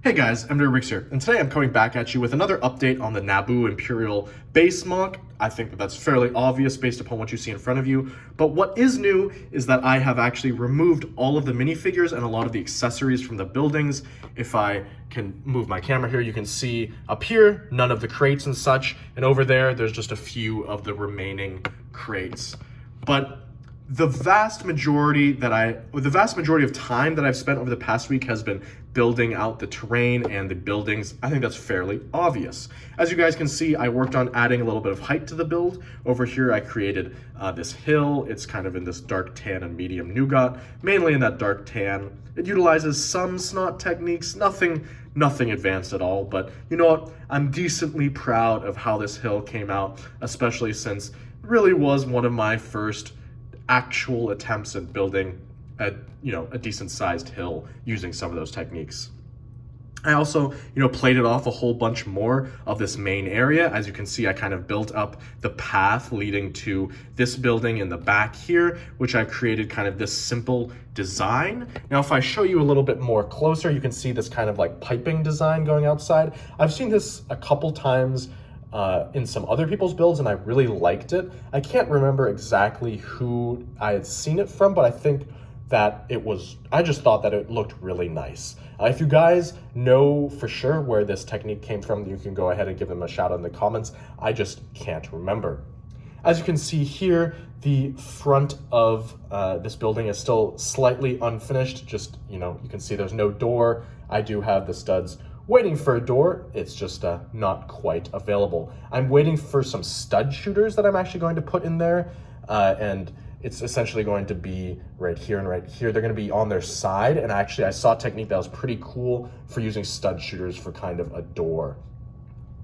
Hey guys, Rix here, and today I'm coming back at you with another update on the Naboo Imperial base mock. I think that that's fairly obvious based upon what you see in front of you, but what is new is that I have actually removed all of the minifigures and a lot of the accessories from the buildings. If I can move my camera here, you can see up here, none of the crates and such, and over there, there's just a few of the remaining crates. But the vast majority of time that I've spent over the past week has been building out the terrain and the buildings. I think that's fairly obvious. As you guys can see, I worked on adding a little bit of height to the build. Over here, I created this hill. It's kind of in this dark tan and medium nougat, mainly in that dark tan. It utilizes some snot techniques, nothing advanced at all, but you know what? I'm decently proud of how this hill came out, especially since it really was one of my first actual attempts at building a decent sized hill using some of those techniques. I also, played off a whole bunch more of this main area. As you can see, I kind of built up the path leading to this building in the back here, which I've created kind of this simple design. Now, if I show you a little bit more closer, you can see this kind of like piping design going outside. I've seen this a couple times in some other people's builds, and I really liked it. I can't remember exactly who I had seen it from, but I think that I just thought that it looked really nice. If you guys know for sure where this technique came from, you can go ahead and give them a shout out in the comments. I just can't remember. As you can see here, the front of this building is still slightly unfinished. Just, you can see there's no door. I do have the studs waiting for a door. It's just not quite available. I'm waiting for some stud shooters that I'm actually going to put in there, and it's essentially going to be right here and right here. They're going to be on their side, and actually I saw a technique that was pretty cool for using stud shooters for kind of a door.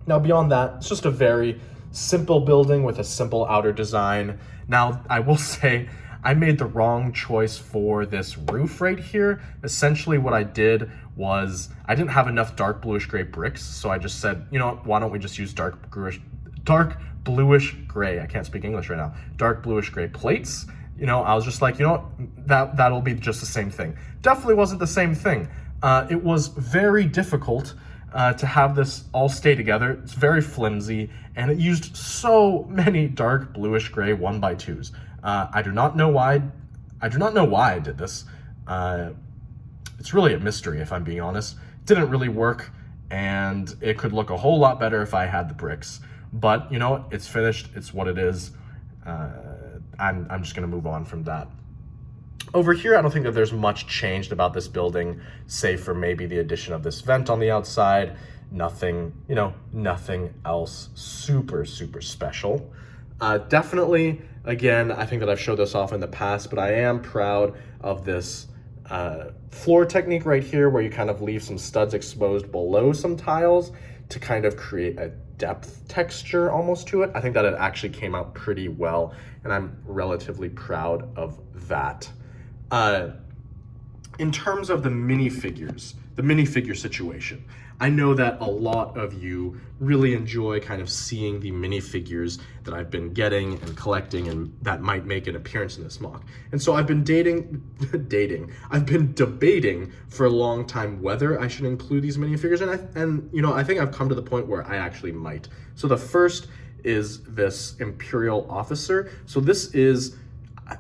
Now beyond that, it's just a very simple building with a simple outer design. Now I will say I made the wrong choice for this roof right here. Essentially what I did was I didn't have enough dark bluish gray bricks, so I just said, why don't we just use dark bluish gray, I can't speak English right now, dark bluish gray plates. I was just like, that'll be just the same thing. Definitely wasn't the same thing. It was very difficult to have this all stay together. It's very flimsy, and it used so many dark bluish gray 1x2s. I do not know why I did this. It's really a mystery, if I'm being honest. It didn't really work, and it could look a whole lot better if I had the bricks. But you know what? It's finished. It's what it is. I'm just gonna move on from that. Over here, I don't think that there's much changed about this building, save for maybe the addition of this vent on the outside. Nothing, nothing else super special. Definitely, again, I think that I've showed this off in the past, but I am proud of this floor technique right here, where you kind of leave some studs exposed below some tiles to kind of create a depth texture almost to it. I think that it actually came out pretty well, and I'm relatively proud of that. In terms of the minifigure situation, I know that a lot of you really enjoy kind of seeing the minifigures that I've been getting and collecting, and that might make an appearance in this mock. And so I've been I've been debating for a long time whether I should include these minifigures, and I think I've come to the point where I actually might. So the first is this Imperial officer. So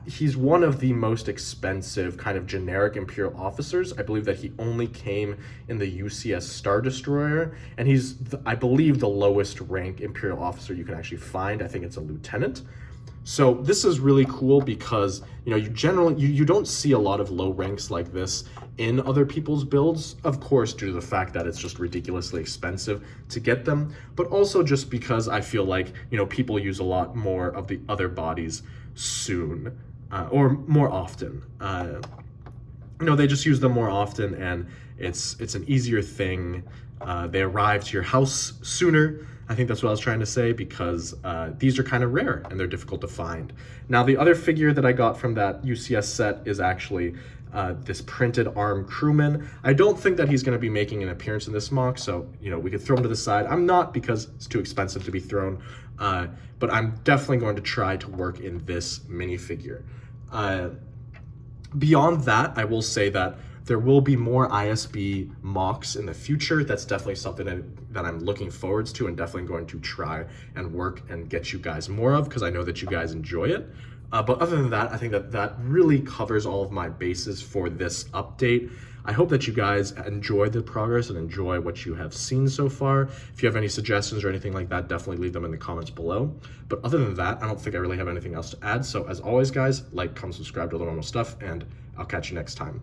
he's one of the most expensive kind of generic Imperial officers. I believe that he only came in the UCS Star Destroyer, and he's, I believe, the lowest rank Imperial officer you can actually find. I think it's a lieutenant. So this is really cool because, you don't see a lot of low ranks like this in other people's builds, of course, due to the fact that it's just ridiculously expensive to get them, but also just because I feel like, people use a lot more of the other bodies soon, or more often. They just use them more often, and it's an easier thing. They arrive to your house sooner. I think that's what I was trying to say, because these are kind of rare and they're difficult to find. Now, the other figure that I got from that UCS set is actually this printed arm crewman. I don't think that he's going to be making an appearance in this mock, so we could throw him to the side. I'm not, because it's too expensive to be thrown, but I'm definitely going to try to work in this minifigure. Beyond that, I will say that There will be more ISB mocks in the future. That's definitely something that I'm looking forward to and definitely going to try and work and get you guys more of, because I know that you guys enjoy it. But other than that, I think that really covers all of my bases for this update. I hope that you guys enjoy the progress and enjoy what you have seen so far. If you have any suggestions or anything like that, definitely leave them in the comments below. But other than that, I don't think I really have anything else to add. So as always, guys, like, comment, subscribe to the normal stuff, and I'll catch you next time.